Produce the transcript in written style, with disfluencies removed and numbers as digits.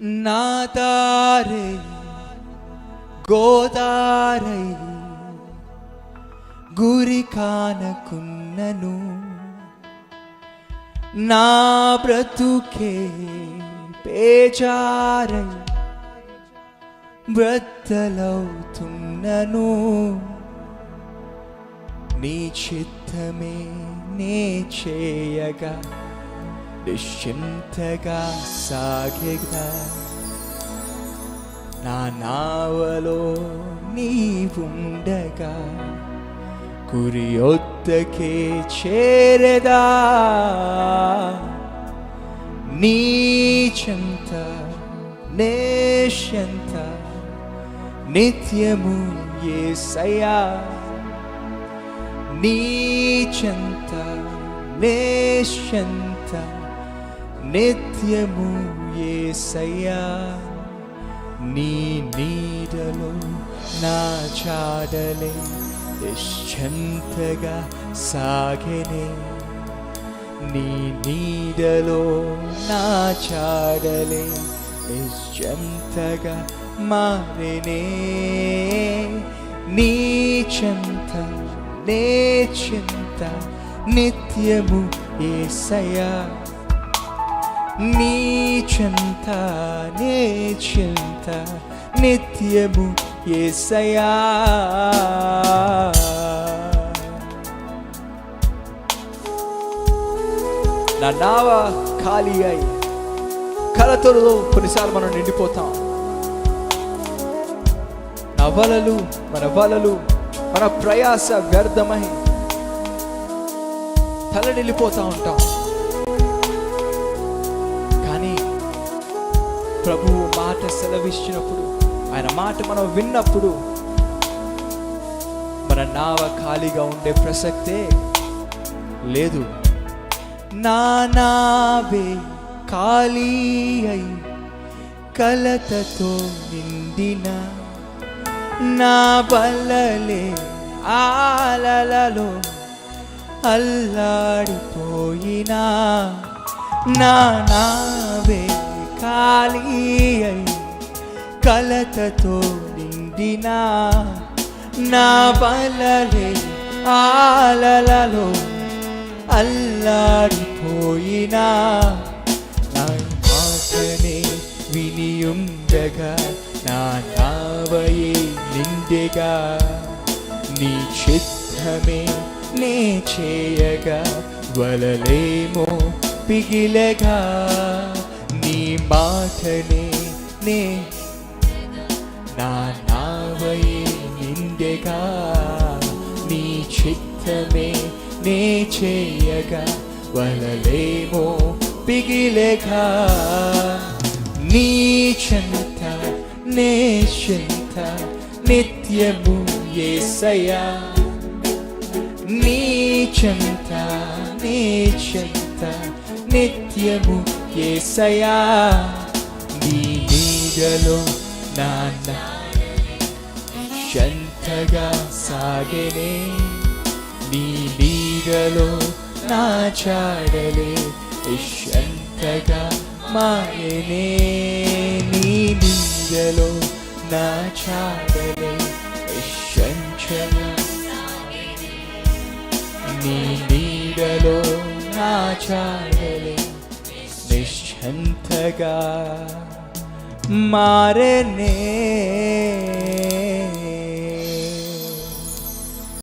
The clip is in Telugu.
నా దారై గోదారై గురి కానకున్నను, నా బ్రతుకే పేజారై బ్రద్దలవుతున్నను. నీ చిత్తమే నే చేయగా నిశ్చింతగా సాగేగా, నా నావలో నీవుండగా గురి యొద్దకే చేరదా. నీ చెంత నేషంత నిత్యము యేసయ్యా, నీ చెంత నేషంత నిత్యము యేసయ్యా. నీ నీడలో నా చాడలే నిశ్చంతగా సాగెనే, నీ నీడలో నా చాడలే నిశ్చంతగా మారెనే. నీ చెంత నే చింత నిత్యము యేసయ్యా, నీ చెంత నే చింత నిత్యము యేసయ్యా. నా నావ ఖాళీ అయి కలతలో కొన్నిసార్లు మనం నిండిపోతాం. మన వలలు మన ప్రయాస వ్యర్థమై తలనిల్లిపోతా ఉంటాం. కానీ ప్రభువు మాట సెలవిచ్చినప్పుడు, ఆయన మాట మనం విన్నప్పుడు మన నావ ఖాళీగా ఉండే ప్రసక్తే లేదు. నా నావే ఖాళీ అయి కలతతో నిండిన, నా బలలే ఆలలలో అల్లాడిపోయినా, నా నావే ఖాళీ అయి కలతతో నిండిన, నా బలలే ఆలలలో అల్లాడిపోయినా, నా మాటనే వినియుండగా నా నావయే నిండెగా, నీ చిత్తమే నే చేయగా వలలేమో పిగిలగా. నీ మాటనే నే నా నావయే నిండెగా, నీ చిత్తమే నే చేయగా వలలేమో పిగిలగా. నీ చెంత నే చెంత నిత్యము యేసయ్యా, నీ చెంత నే చెంత నిత్యము యేసయ్యా. నీ నీడలో నా చెంతగా సాగెనే, నీ నీడలో నా చాడలే నిశ్చంతగా మారెనే. నీ నీడలో నా చాడలే నిశ్చంతగా, నీ నీడలో నా చాడలే నిశ్చంతగా మారెనే.